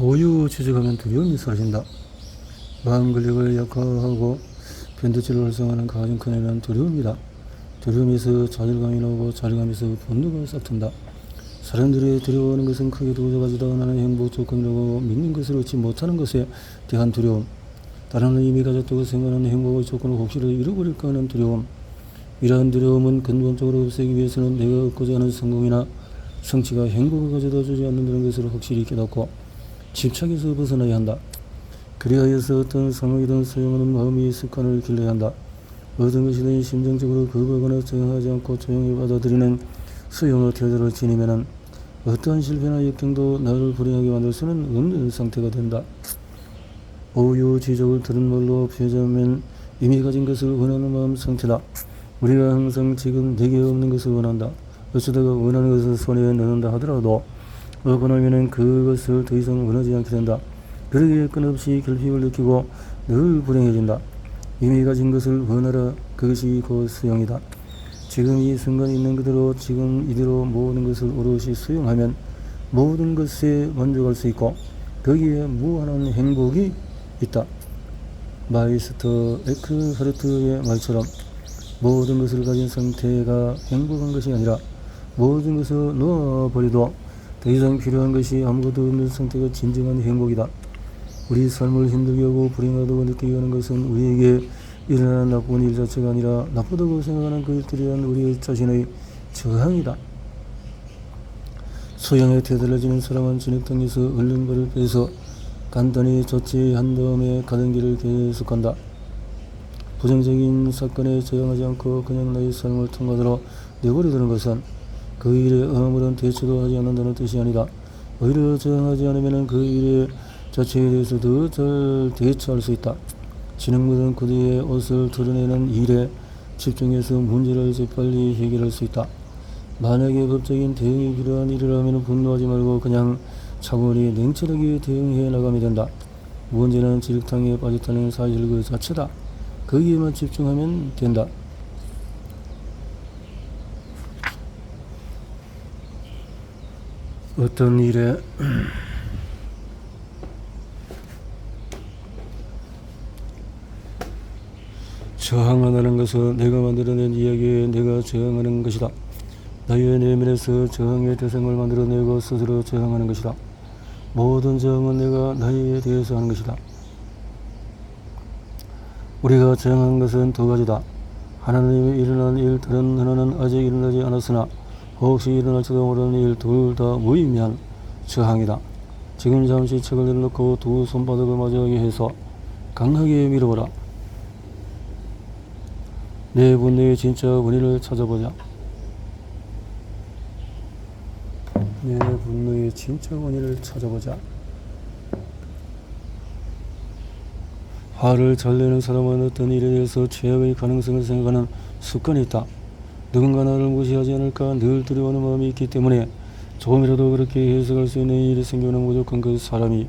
오유지적하면 두려움이 사라진다. 마음 근력을 약화하고 변두치를 활성화하는 가장 큰 해는 두려움이다. 두려움에서 좌절감이 나오고 좌절감에서 분노가 싹튼다. 사람들이 두려워하는 것은 크게 두 가지다. 하나는 행복 조건이라고 믿는 것을 얻지 못하는 것에 대한 두려움, 다른 하나는 이미 가졌다고 생각하는 행복의 조건을 혹시라도 잃어버릴까 하는 두려움. 이러한 두려움은 근본적으로 없애기 위해서는 내가 얻고자 하는 성공이나 성취가 행복을 가져다 주지 않는다는 것을 확실히 깨닫고 집착에서 벗어나야 한다. 그리하여서 어떤 상황이든 수용하는 마음의 습관을 길러야 한다. 어떤 것이든 심정적으로 거부하거나 저항하지 않고 조용히 받아들이는 수용의 태도를 지니면 어떠한 실패나 역경도 나를 불행하게 만들 수는 없는 상태가 된다. 오유지적을 다른 말로 표현하면 이미 가진 것을 원하는 마음 상태다. 우리가 항상 지금 내게 없는 것을 원한다. 어쩌다가 원하는 것을 손에 넣는다 하더라도 원하면은 그것을 더 이상 원하지 않게 된다. 그러기에 끊없이 결핍을 느끼고 늘 불행해진다. 이미 가진 것을 원하라. 그것이 곧 수용이다. 지금 이 순간 있는 그대로 지금 이대로 모든 것을 오롯이 수용하면 모든 것에 만족할 수 있고 거기에 무한한 행복이 있다. 마이스터 에크하르트의 말처럼 모든 것을 가진 상태가 행복한 것이 아니라 모든 것을 놓아버리도 더 이상 필요한 것이 아무것도 없는 상태가 진정한 행복이다. 우리 삶을 힘들게 하고 불행하다고 느끼게 하는 것은 우리에게 일어나는 나쁜 일 자체가 아니라 나쁘다고 생각하는 그 일들에 대한 우리 자신의 저항이다. 수용의 태도를 지닌 사람은 진흙탕에서 얼른 발을 빼서 간단히 조치한 다음에 가던 길을 계속한다. 부정적인 사건에 저항하지 않고 그냥 나의 삶을 통과대로 내버려두는 것은 그 일에 아무런 대처도 하지 않는다는 뜻이 아니다. 오히려 저항하지 않으면 그 일의 자체에 대해서 더 잘 대처할 수 있다. 진흙 묻은 구두에 옷을 드러내는 일에 집중해서 문제를 재빨리 해결할 수 있다. 만약에 법적인 대응이 필요한 일을 하면 분노하지 말고 그냥 차분히 냉철하게 대응해 나가면 된다. 문제는 진흙탕에 빠졌다는 사실 그 자체다. 거기에만 집중하면 된다. 어떤 일에 저항한다는 것은 내가 만들어낸 이야기에 내가 저항하는 것이다. 나의 내면에서 저항의 대상을 만들어내고 스스로 저항하는 것이다. 모든 저항은 내가 나에 대해서 하는 것이다. 우리가 저항하는 것은 두 가지다. 하나는 일어난 일, 다른 하나는 아직 일어나지 않았으나 혹시 일어날지도 모르는 일, 둘 다 무의미한 저항이다. 지금 잠시 책을 내려놓고 두 손바닥을 마주하게 해서 강하게 밀어보라. 내 분노의 진짜 원인을 찾아보자. 내 분노의 진짜 원인을 찾아보자. 화를 잘 내는 사람은 어떤 일에 대해서 최악의 가능성을 생각하는 습관이 있다. 누군가 나를 무시하지 않을까 늘 두려워하는 마음이 있기 때문에 조금이라도 그렇게 해석할 수 있는 일이 생기면 무조건 그 사람이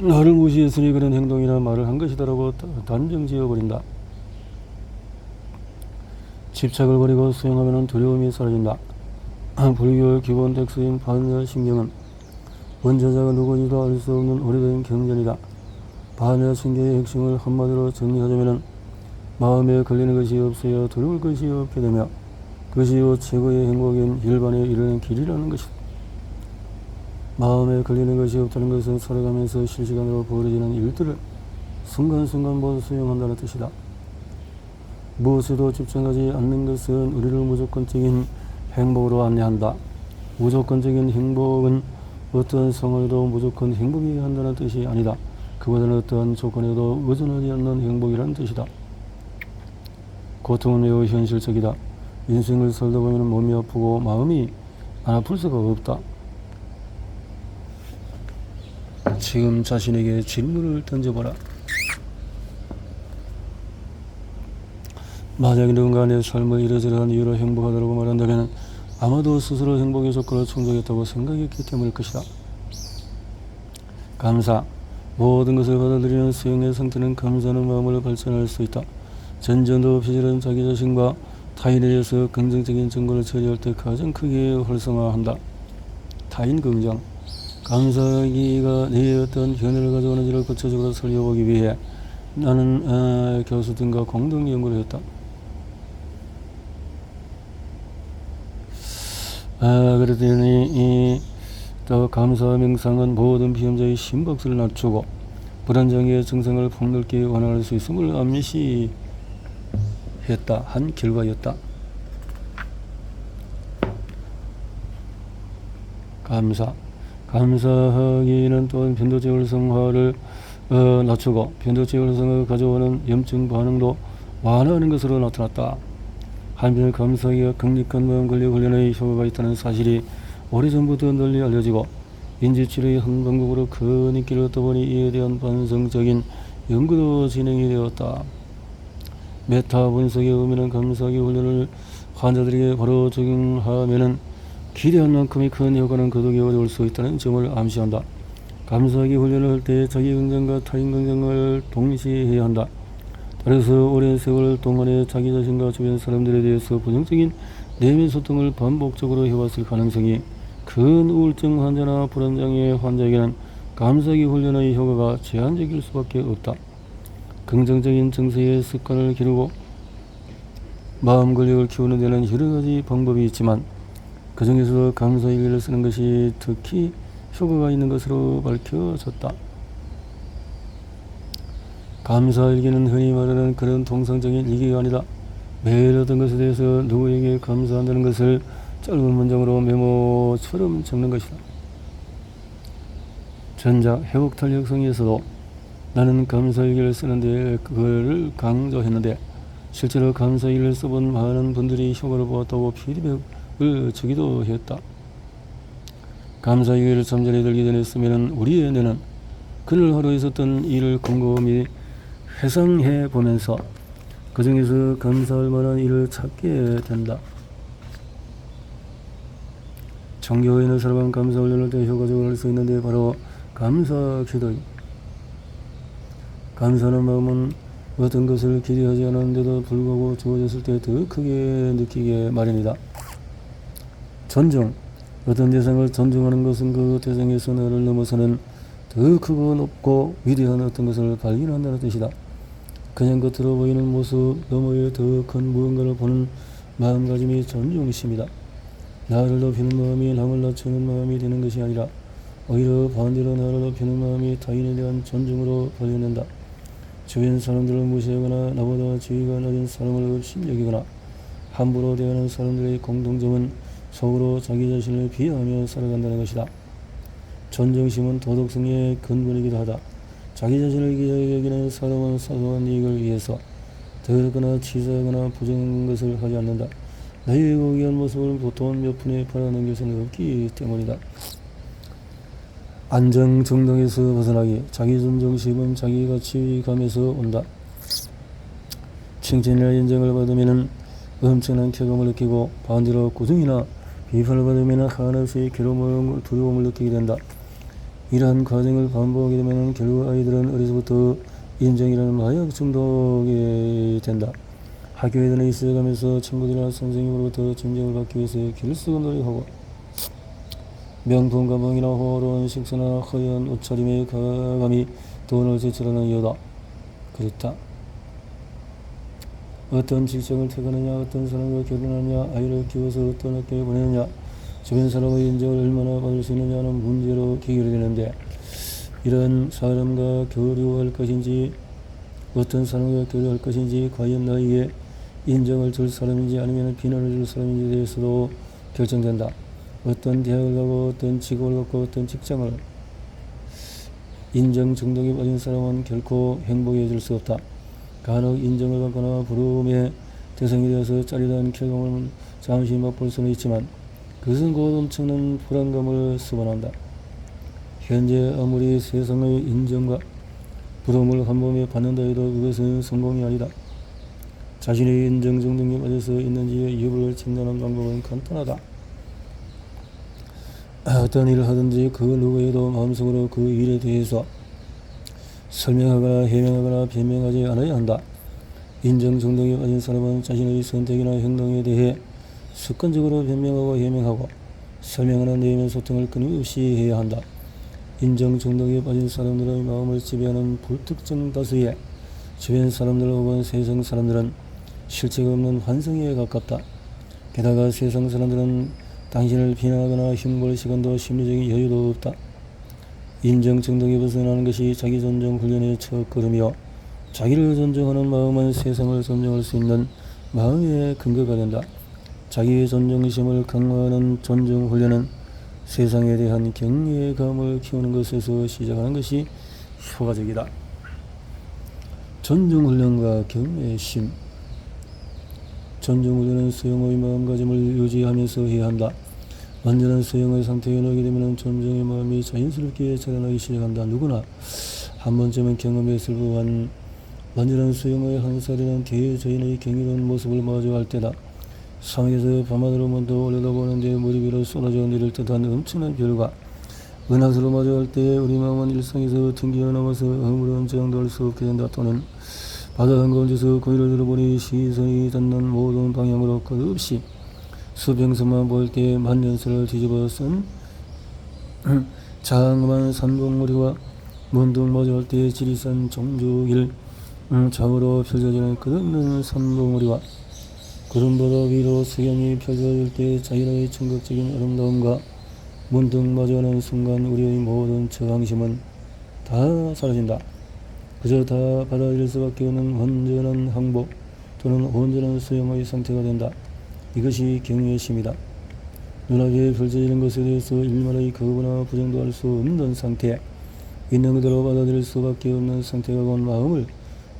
나를 무시했으니 그런 행동이나 말을 한 것이다라고 단정 지어버린다. 집착을 버리고 수용하면 두려움이 사라진다. 불교의 기본 텍스트인 반야신경은 원저자가 누구지도 알 수 없는 오래된 경전이다. 반야신경의 핵심을 한마디로 정리하자면 마음에 걸리는 것이 없어야 두려울 것이 없게 되며 그것이 최고의 행복인 일반에 이르는 길이라는 것이다. 마음에 걸리는 것이 없다는 것은 살아가면서 실시간으로 벌어지는 일들을 순간순간 모두 수용한다는 뜻이다. 무엇에도 집중하지 않는 것은 우리를 무조건적인 행복으로 안내한다. 무조건적인 행복은 어떤 상황에도 무조건 행복이 한다는 뜻이 아니다. 그보다는 어떠한 조건에도 의존하지 않는 행복이라는 뜻이다. 고통은 매우 현실적이다. 인생을 살다 보면 몸이 아프고 마음이 안 아플 수가 없다. 지금 자신에게 질문을 던져보라. 만약 누군가 내 삶을 이러저러한 이유로 행복하다고 말한다면 아마도 스스로 행복의 조건을 충족했다고 생각했기 때문일 것이다. 감사. 모든 것을 받아들이는 수용의 상태는 감사하는 마음을 발전할 수 있다. 전전도 없이 저런 자기 자신과 타인에 대해서 긍정적인 정보를 처리할 때 가장 크게 활성화한다. 타인 긍정. 감사하기가 내 어떤 변화를 가져오는지를 구체적으로 살펴보기 위해 나는 교수 등과 공동 연구를 했다. 그랬더니 또 감사 명상은 모든 비험자의 심박수를 낮추고 불안장애의 증상을 폭넓게 완화할 수 있음을 암시했다. 한 결과였다. 감사하기는 또한 변도체 활성화를 낮추고 변도체 활성화가 가져오는 염증 반응도 완화하는 것으로 나타났다. 한편 감사하기가 강력한 마음 권력 훈련에 효과가 있다는 사실이 오래전부터 널리 알려지고 인지치료의 한 방법으로 큰 인기를 얻다 보니 이에 대한 반성적인 연구도 진행이 되었다. 메타 분석의 의미는 감사하기 훈련을 환자들에게 바로 적용하면은 기대한 만큼의 큰 효과는 거두기 어려울 수 있다는 점을 암시한다. 감사하기 훈련을 할 때 자기 긍정과 타인 긍정을 동시에 해야 한다. 따라서 오랜 세월 동안에 자기 자신과 주변 사람들에 대해서 부정적인 내면 소통을 반복적으로 해왔을 가능성이 큰 우울증 환자나 불안장애 환자에게는 감사하기 훈련의 효과가 제한적일 수밖에 없다. 긍정적인 정서의 습관을 기르고 마음 권력을 키우는 데는 여러 가지 방법이 있지만 그 중에서 감사일기를 쓰는 것이 특히 효과가 있는 것으로 밝혀졌다. 감사일기는 흔히 말하는 그런 통상적인 일기가 아니다. 매일 어떤 것에 대해서 누구에게 감사한다는 것을 짧은 문장으로 메모처럼 적는 것이다. 전작 회복탄력성에서도 나는 감사일기를 쓰는데 그거를 강조했는데 실제로 감사일기를 써본 많은 분들이 효과를 보았다고 피드백을 주기도 했다. 감사일기를 잠자리에 들기 전에 쓰면 우리의 뇌는 그날 하루 있었던 일을 곰곰이 회상해 보면서 그 중에서 감사할 만한 일을 찾게 된다. 종교에 있는 사람은 감사 훈련을 때 효과적으로 할 수 있는데 바로 감사 기도입니다. 감사하는 마음은 어떤 것을 기대하지 않았는데도 불구하고 주어졌을 때 더 크게 느끼게 마련이다. 존중. 어떤 대상을 존중하는 것은 그 대상에서 나를 넘어서는 더 크고 높고 위대한 어떤 것을 발견한다는 뜻이다. 그냥 겉으로 보이는 모습 너머에 더 큰 무언가를 보는 마음가짐이 존중심이다. 나를 높이는 마음이 남을 낮추는 마음이 되는 것이 아니라 오히려 반대로 나를 높이는 마음이 타인에 대한 존중으로 발현된다. 주변 사람들을 무시하거나 나보다 지위가 낮은 사람을 업신여기거나 함부로 대하는 사람들의 공통점은 속으로 자기 자신을 비하하며 살아간다는 것이다. 존중심은 도덕성의 근본이기도 하다. 자기 자신을 귀하게 여기는 사람은 사소한 이익을 위해서 더럽거나 치사하거나 부정한 것을 하지 않는다. 나의 고귀한 모습을 보통 몇 푼에 팔아넘길 수는 없기 때문이다. 안정정당에서 벗어나기. 자기 존중심은 자기 가치감에서 온다. 칭찬이나 인정을 받으면 엄청난 쾌감을 느끼고 반대로 고통이나 비판을 받으면 한없이 괴로움을 두려움을 느끼게 된다. 이러한 과정을 반복하게 되면 결국 아이들은 어려서부터 인정이라는 마약 중독이 된다. 학교에 다니 있어가면서 친구들이나 선생님으로부터 존경을 받기 위해서 길수록 노력하고 명품 가방이나 호화로운 식사나 허연 옷차림에 감히 돈을 제출하는 이유다. 그렇다. 어떤 직장을 택하느냐, 어떤 사람과 결혼하느냐, 아이를 키워서 어떤 학교에 보내느냐, 주변 사람의 인정을 얼마나 받을 수 있느냐는 문제로 귀결되는데 이런 사람과 교류할 것인지 어떤 사람과 교류할 것인지 과연 나에게 인정을 줄 사람인지 아니면 비난을 줄 사람인지에 대해서도 결정된다. 어떤 대학을 가고 어떤 직업을 갖고 어떤 직장을 인정 중독에 빠진 사람은 결코 행복해질 수 없다. 간혹 인정을 받거나 부러움의 대상이 되어서 짜릿한 쾌감을 잠시 맛볼 수는 있지만 그것은 곧 엄청난 불안감을 수반한다. 현재 아무리 세상의 인정과 부러움을 한 번에 받는다 해도 그것은 성공이 아니다. 자신의 인정 중독에 빠져서 있는지의 여부를 진단하는 방법은 간단하다. 어떤 일을 하든지 그 누구에도 마음속으로 그 일에 대해서 설명하거나 해명하거나 변명하지 않아야 한다. 인정 중독에 빠진 사람은 자신의 선택이나 행동에 대해 습관적으로 변명하고 해명하고 설명하는 내면 소통을 끊임없이 해야 한다. 인정 중독에 빠진 사람들의 마음을 지배하는 불특정 다수의 주변 사람들 혹은 세상 사람들은 실체가 없는 환상에 가깝다. 게다가 세상 사람들은 당신을 비난하거나 흉볼 시간도 심리적인 여유도 없다. 인정 중독에 벗어나는 것이 자기 존중 훈련의 첫걸음이요, 자기를 존중하는 마음은 세상을 존중할 수 있는 마음의 근거가 된다. 자기의 존중심을 강화하는 존중 훈련은 세상에 대한 경외감을 키우는 것에서 시작하는 것이 효과적이다. 존중 훈련과 경외심. 존중 훈련은 수용의 마음가짐을 유지하면서 해야 한다. 완전한 수용의 상태에 놓게 되면 존중의 마음이 자연스럽게 자라나기 시작한다. 누구나 한 번쯤은 경험했을 법한 완전한 수용의 한 살이는 대저인의 경이로운 모습을 마주할 때다. 상에서 밤하늘을 먼저 올려다보는데 머리 위로 쏟아져 내릴 듯한 엄청난 별과 은하수를 마주할 때 우리 마음은 일상에서 튕겨나와서 아무런 저항도 할 수 없게 된다. 또는 바다 한가운데서 고기를 들어보니 시선이 닿는 모든 방향으로 끝없이 수평선만 보일 때 만년설을 뒤집어 쓴 장엄한 산봉우리와 문득 마주할 때 지리산 종주길, 좌우로 펼쳐지는 끝없는 산봉우리와 구름바다 위로 석양이 펼쳐질 때 자연의 청각적인 아름다움과 문득 마주하는 순간 우리의 모든 저항심은 다 사라진다. 그저 다 받아들일 수밖에 없는 완전한 항복 또는 온전한 수용의 상태가 된다. 이것이 경외심이다. 눈앞에 펼쳐지는 것에 대해서 일말의 거부나 부정도 할 수 없는 상태, 있는 그대로 받아들일 수밖에 없는 상태가 곧 마음을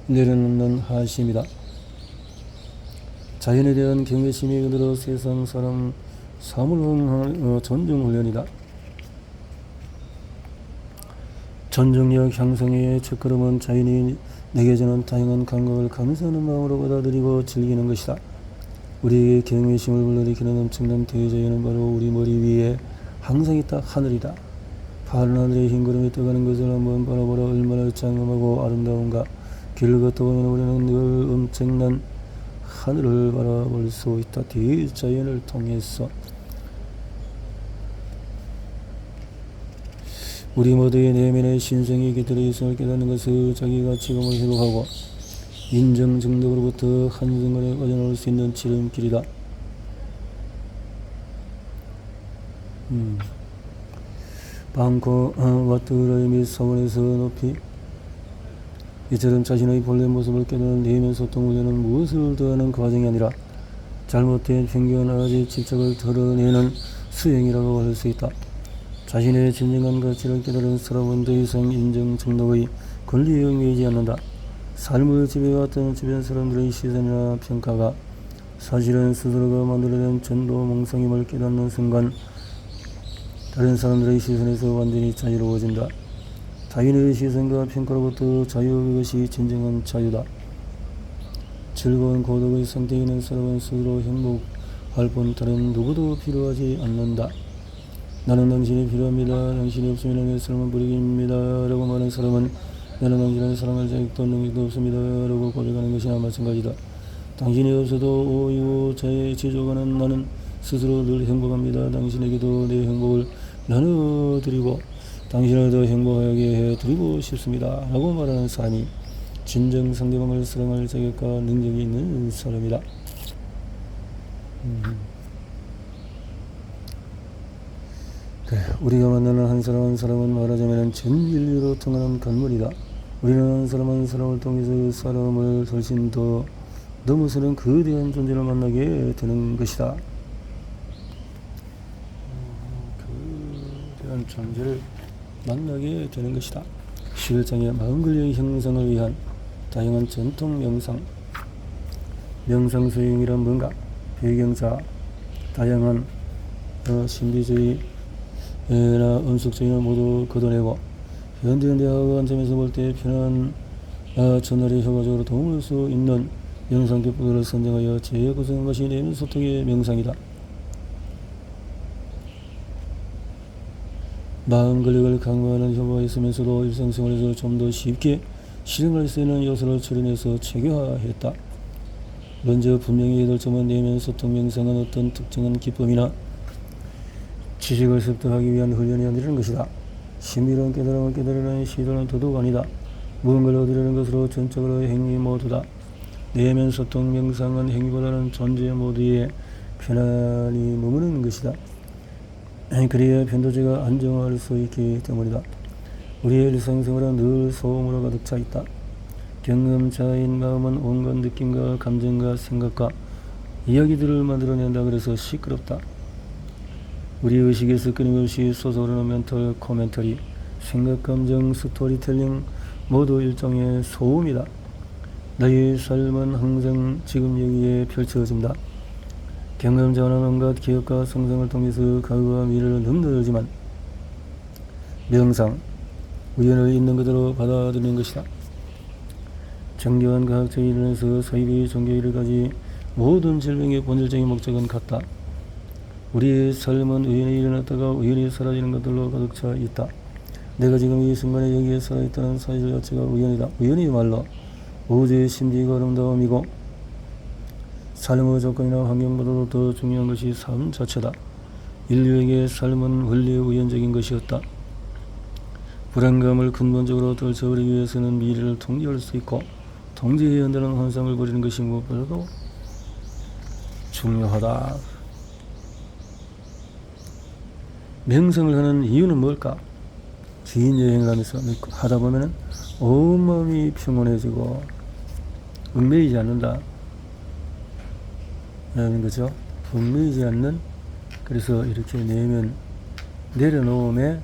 내려놓는 하심이다. 자연에 대한 경외심이 그대로 세상 사람 사물을 존중 훈련이다. 존중력 향상의 첫걸음은 자연이 내게 주는 다양한 감각을 감사하는 마음으로 받아들이고 즐기는 것이다. 우리에게 경외심을 불러일으키는 엄청난 대자연은 바로 우리 머리 위에 항상 있다. 하늘이다. 파란 하늘의 흰 구름이 떠가는 것을 한번 바라보라. 얼마나 장엄하고 아름다운가. 길을 걷다 보면 우리는 늘 엄청난 하늘을 바라볼 수 있다. 대자연을 통해서 우리 모두의 내면에 신성이 깃들어 있음을 깨닫는 것을 자기 가치감을 회복하고 인정 중독으로부터 한순간에 빠져나올 수 있는 지름길이다. 방코 와트라의 및 서원에서 높이 이처럼 자신의 본래 모습을 깨닫는 내면 소통 훈련은 무엇을 더하는 과정이 아니라 잘못된 편견 아직 집착을 덜어내는 수행이라고 할 수 있다. 자신의 진정한 가치를 깨달은 사람은 더 이상 인정 중독의 권리에 얽매이지 않는다. 삶을 지배해왔던 주변 사람들의 시선이나 평가가 사실은 스스로가 만들어낸 전도 몽상임을 깨닫는 순간 다른 사람들의 시선에서 완전히 자유로워진다. 타인의 시선과 평가로부터 자유, 그것이 진정한 자유다. 즐거운 고독의 상태에 있는 사람은 스스로 행복할 뿐 다른 누구도 필요하지 않는다. 나는 당신이 필요합니다. 당신이 없으면 내 삶은 불행입니다. 라고 말하는 사람은 나는 당신의 사랑할 자격도 능력도 없습니다. 라고 고백하는 것이나 마찬가지다. 당신이 없어도 오이고 제조가는 나는 스스로 늘 행복합니다. 당신에게도 내 행복을 나눠드리고 당신을 더 행복하게 해드리고 싶습니다. 라고 말하는 사람이 진정 상대방을 사랑할 자격과 능력이 있는 사람이다. 그래, 우리가 만나는 한 사람은 말하자면 전 인류로 통하는 건물이다. 우리는 한 사람을 통해서 사람을 훨씬 더 넘어서는 거대한 존재를 만나게 되는 것이다. 거대한 존재를 만나게 되는 것이다. 11장의 마음관리의 형성을 위한 다양한 전통 명상. 명상 수행이란 뭔가? 배경자, 다양한 신비주의 나 음속주의는 모두 걷어내고 현대학의 관점에서 볼 때 편한 전날에 효과적으로 도움을 줄 수 있는 명상 기법들을 선정하여 재구성한 것이 내면 소통의 명상이다. 마음 근력을 강화하는 효과가 있으면서도 일상생활에서 좀 더 쉽게 실행할 수 있는 요소를 추려내서 체계화했다. 먼저 분명히 해둘 점은 내면 소통 명상은 어떤 특정한 기법이나 지식을 습득하기 위한 훈련이 아니라는 것이다. 신비로운 깨달음을 깨달으려는 시도는 더더욱 아니다. 무언가를 얻으려는 것으로 전적으로 행위 모두다. 내면 소통 명상은 행위보다는 존재 모두에 편안히 머무는 것이다. 그래야 편도제가 안정할 수 있기 때문이다. 우리의 일상생활은 늘 소음으로 가득 차 있다. 경험자인 마음은 온갖 느낌과 감정과 생각과 이야기들을 만들어낸다. 그래서 시끄럽다. 우리 의식에서 끊임없이 솟아오르는 멘털 코멘터리, 생각, 감정, 스토리텔링 모두 일종의 소음이다. 나의 삶은 항상 지금 여기에 펼쳐진다. 경험자는 온갖 기억과 상상을 통해서 과거와 미래를 넘나들지만 명상, 우연을 있는 그대로 받아들이는 것이다. 정교한 과학적인 이론에서 사이비 종교 이르까지 모든 질병의 본질적인 목적은 같다. 우리의 삶은 우연히 일어났다가 우연히 사라지는 것들로 가득 차 있다. 내가 지금 이 순간에 여기에 살아있다는 사실 자체가 우연이다. 우연이야말로 우주의 신비가 아름다움이고 삶의 조건이나 환경보다도 더 중요한 것이 삶 자체다. 인류에게 삶은 원래 우연적인 것이었다. 불안감을 근본적으로 떨쳐버리기 위해서는 미래를 통제할 수 있고 통제해야 한다는 환상을 버리는 것이 무엇보다도 중요하다. 명상을 하는 이유는 뭘까? 긴 여행을 하면서 하다 보면 온 마음이 평온해지고 얽매이지 않는다. 라는 거죠. 얽매이지 않는, 그래서 이렇게 내면 내려놓음에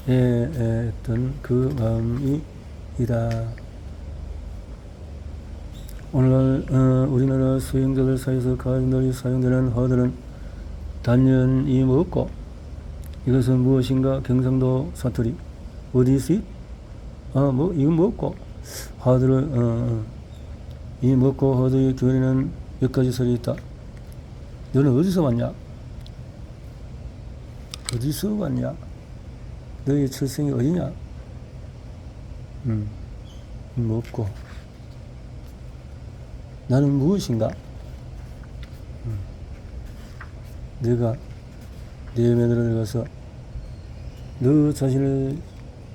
어떤 그 마음이 이다. 오늘날 우리나라 수행자들 사이에서 가장 널리 사용되는 화두는 단연이 뭐고, 이것은 무엇인가? 경상도 사투리. 어디 있지? 이건 뭐고? 화두를, 이 먹고 화두의 교리는 몇 가지 설이 있다. 너는 어디서 왔냐? 어디서 왔냐? 너의 출생이 어디냐? 먹고. 나는 무엇인가? 내가 내면으로 들어가서 너 자신을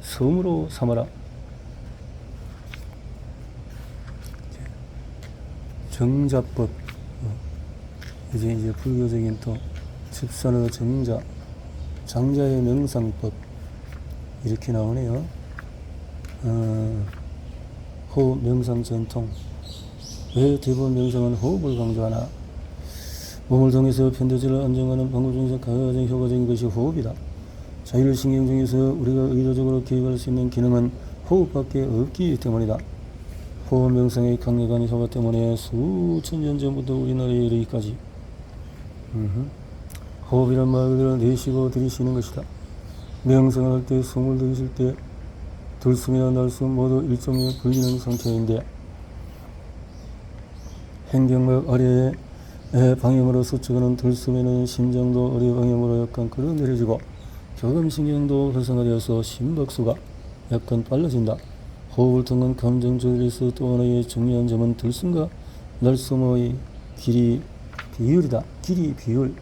섬으로 삼아라. 정자법. 이제 불교적인 또 집산의 정자, 장자의 명상법 이렇게 나오네요. 호흡 명상 전통. 왜 대부분 명상은 호흡을 강조하나? 몸을 통해서 편도제를 안정하는 방법 중에서 가장 효과적인 것이 호흡이다. 자율신경 중에서 우리가 의도적으로 개입할 수 있는 기능은 호흡밖에 없기 때문이다. 호흡 명상의 강력한 효과 때문에 수천 년 전부터 우리나라에 이르기까지 호흡이란 말 그대로 내쉬고 들이쉬는 것이다. 명상을 할 때 숨을 들이쉴 때 들숨이나 날숨 모두 일종의 불리는 상태인데, 행경막 아래에 방향으로 스쳐가는 들숨에는 심장도 어뢰 방향으로 약간 끌어내려지고 교감신경도 활성화되어서 심박수가 약간 빨라진다. 호흡을 통한 감정 조절에서 또 하나의 중요한 점은 들숨과 날숨의 길이 비율이다. 길이 비율.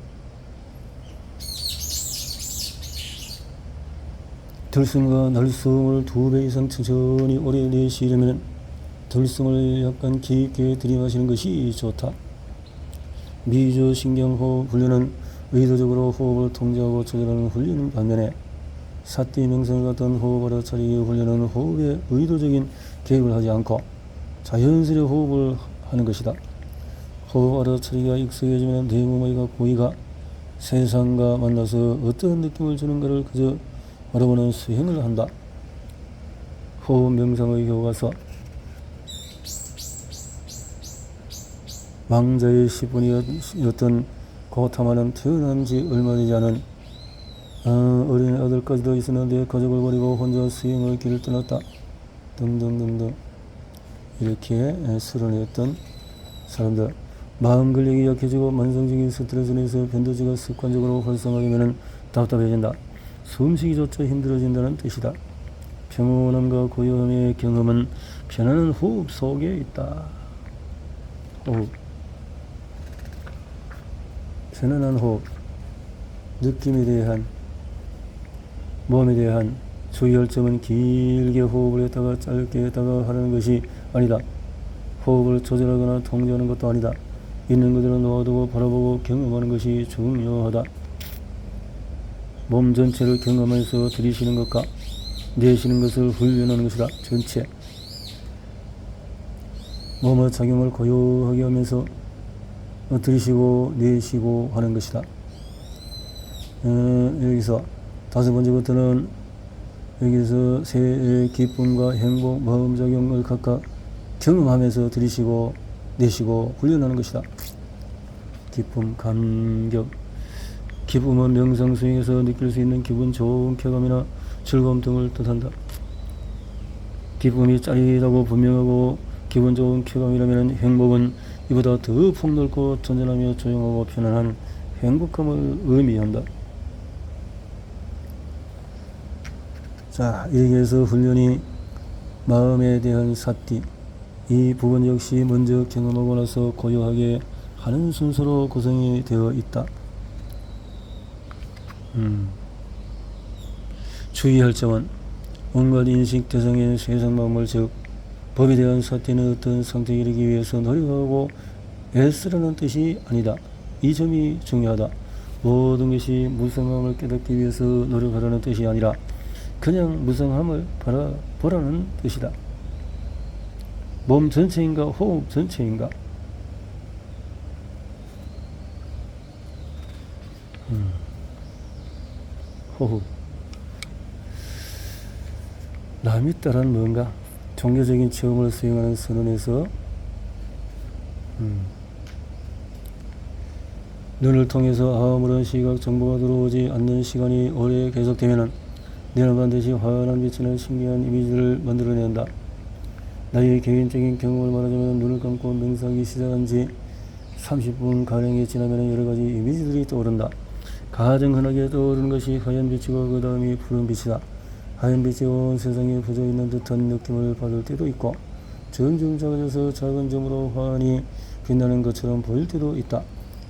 들숨과 날숨을 2배 이상 천천히 오래 내쉬려면 들숨을 약간 깊게 들이마시는 것이 좋다. 미조신경호흡 훈련은 의도적으로 호흡을 통제하고 조절하는 훈련인 반면에 사띠 명상을 같은 호흡 알아차리기 훈련은 호흡에 의도적인 개입을 하지 않고 자연스레 호흡을 하는 것이다. 호흡 알아차리기가 익숙해지면 내 몸의 각 부위가 세상과 만나서 어떤 느낌을 주는가를 그저 알아보는 수행을 한다. 호흡 명상의 교과서. 망자의 10분이었던 고타마는 태어난 지 얼마 되지 않은 어린 아들까지도 있었는데 가족을 버리고 혼자 수행의 길을 떠났다. 등등등등 이렇게 수련했던 사람들. 마음 근력이 약해지고 만성적인 스트레스 내에서 변도제가 습관적으로 활성화되면 답답해진다. 숨쉬기조차 힘들어진다는 뜻이다. 평온함과 고요함의 경험은 편안한 호흡 속에 있다. 호흡. 편안한 호흡. 느낌에 대한 몸에 대한 주의할 점은 길게 호흡을 했다가 짧게 했다가 하는 것이 아니다. 호흡을 조절하거나 통제하는 것도 아니다. 있는 그대로 놓아두고 바라보고 경험하는 것이 중요하다. 몸 전체를 경험해서 들이쉬는 것과 내쉬는 것을 훈련하는 것이다. 전체 몸의 작용을 고요하게 하면서 들이쉬고 내쉬고 하는 것이다. 여기서 다섯 번째부터는 여기서 새 기쁨과 행복, 마음작용을 각각 경험하면서 들이쉬고 내쉬고 훈련하는 것이다. 기쁨, 감격. 기쁨은 명상 수행에서 느낄 수 있는 기분 좋은 쾌감이나 즐거움 등을 뜻한다. 기쁨이 짜릿하고 분명하고 기분 좋은 쾌감이라면 행복은 이보다 더 폭넓고 전전하며 조용하고 편안한 행복감을 의미한다. 자, 이렇게 해서 훈련이 마음에 대한 사띠, 이 부분 역시 먼저 경험하고 나서 고요하게 하는 순서로 구성이 되어 있다. 주의할 점은 온갖 인식 대상의 세상 만물 즉 법에 대한 사띠는 어떤 상태에 이르기 위해서 노력하고 애쓰라는 뜻이 아니다. 이 점이 중요하다. 모든 것이 무상함을 깨닫기 위해서 노력하라는 뜻이 아니라 그냥 무상함을 바라보라는 뜻이다. 몸 전체인가 호흡 전체인가? 호흡. 남이 따란 뭔가 종교적인 체험을 수행하는 선언에서 눈을 통해서 아무런 시각 정보가 들어오지 않는 시간이 오래 계속되면 내는 반드시 환한 빛이나 신기한 이미지를 만들어낸다. 나의 개인적인 경험을 말하자면 눈을 감고 명상이 시작한 지 30분가량이 지나면 여러가지 이미지들이 떠오른다. 가장 흔하게 떠오르는 것이 하얀 빛이고 그 다음이 푸른 빛이다. 하얀 빛이 온 세상에 퍼져 있는 듯한 느낌을 받을 때도 있고 점점 작아져서 작은 점으로 환히 빛나는 것처럼 보일 때도 있다.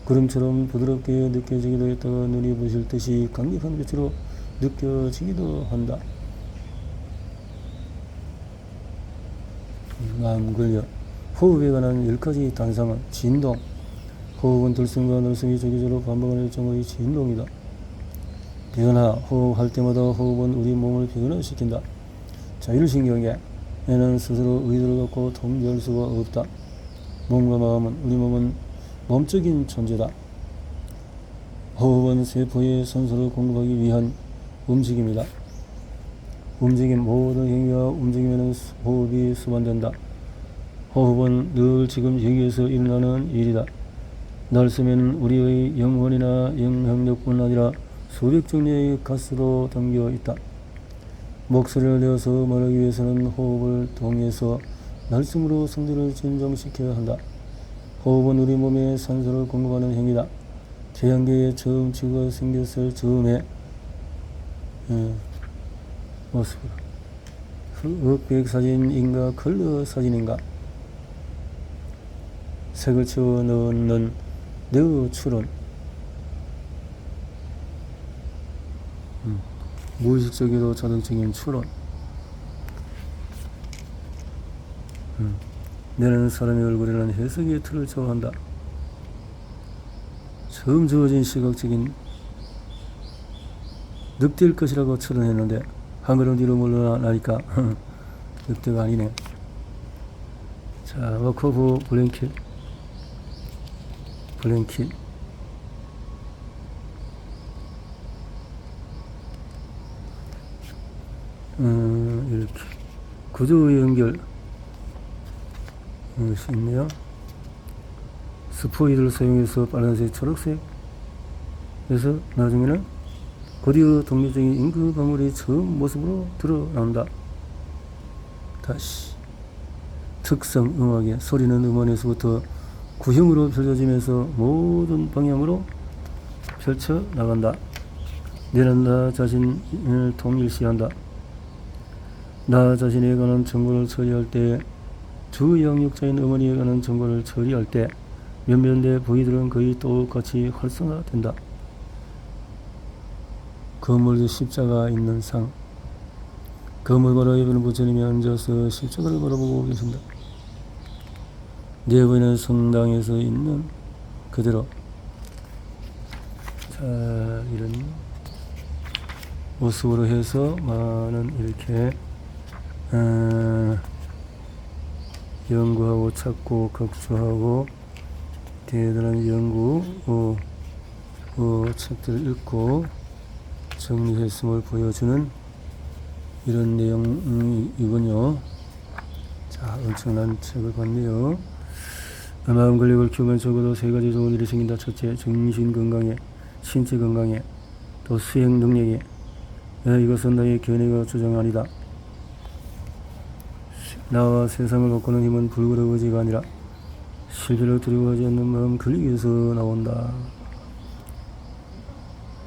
구름처럼 부드럽게 느껴지기도 했다가 눈이 부실 듯이 강력한 빛으로 느껴지기도 한다. 남 근력. 호흡에 관한 10가지 단상은 진동. 호흡은 들숨과 늘숨이 주기적으로 반복하는 일종의 진동이다. 변화. 호흡할 때마다 호흡은 우리 몸을 변화시킨다. 자율신경에는 스스로 의도를 갖고 통제할 수가 없다. 몸과 마음은 우리 몸은 몸적인 존재다. 호흡은 세포에 산소를 공급하기 위한 움직임이다. 움직임 모든 행위와 움직임에는 호흡이 수반된다. 호흡은 늘 지금 여기에서 일어나는 일이다. 날숨에는 우리의 영혼이나 영향력뿐 아니라 수백 종류의 가스도 담겨 있다. 목소리를 내어서 말하기 위해서는 호흡을 통해서 날숨으로 성질을 진정시켜야 한다. 호흡은 우리 몸에 산소를 공급하는 행위다. 태양계에 처음 지구가 생겼을 즈음에 흑백 사진인가 컬러 사진인가 색을 채워 넣는 네오 추론 무의식적이도 자동적인 추론 내는 사람의 얼굴에는 해석의 틀을 좋아한다. 처음 주어진 시각적인 늑대일 것이라고 추론했는데 한 걸음 뒤로 물러나니까 늑대가 아니네. 자, 워커브 블랭킷 이렇게 구조의 연결 이것이 있네요. 스포이드를 사용해서 빨간색, 초록색 그래서 나중에는 곧이어 독립적인 잉크 방울이 처음 모습으로 드러난다. 다시 특성 음악의 소리는 음원에서부터 구형으로 펼쳐지면서 모든 방향으로 펼쳐나간다. 내는 나 자신을 통일시한다. 나 자신에 관한 정보를 처리할 때 주 양육자인 어머니에 관한 정보를 처리할 때 몇몇 내 부위들은 거의 똑같이 활성화된다. 건물도 십자가 있는 상. 건물 바로 옆에는 부처님이 앉아서 십자가를 바라보고 계신다. 내부에는 성당에서 있는 그대로. 자, 이런 모습으로 해서 많은 이렇게 연구하고 찾고 각주하고 대단한 연구 책들을 읽고 정리했음을 보여주는 이런 내용이군요. 자, 엄청난 책을 봤네요. 마음 근력을 키우면 적어도 세 가지 좋은 일이 생긴다. 첫째, 정신 건강에, 신체 건강에, 또 수행 능력에. 이것은 나의 견해가 주장 아니다. 나와 세상을 바꾸는 힘은 불굴의 의지가 아니라 실패를 두려워하지 않는 마음 근력에서 나온다.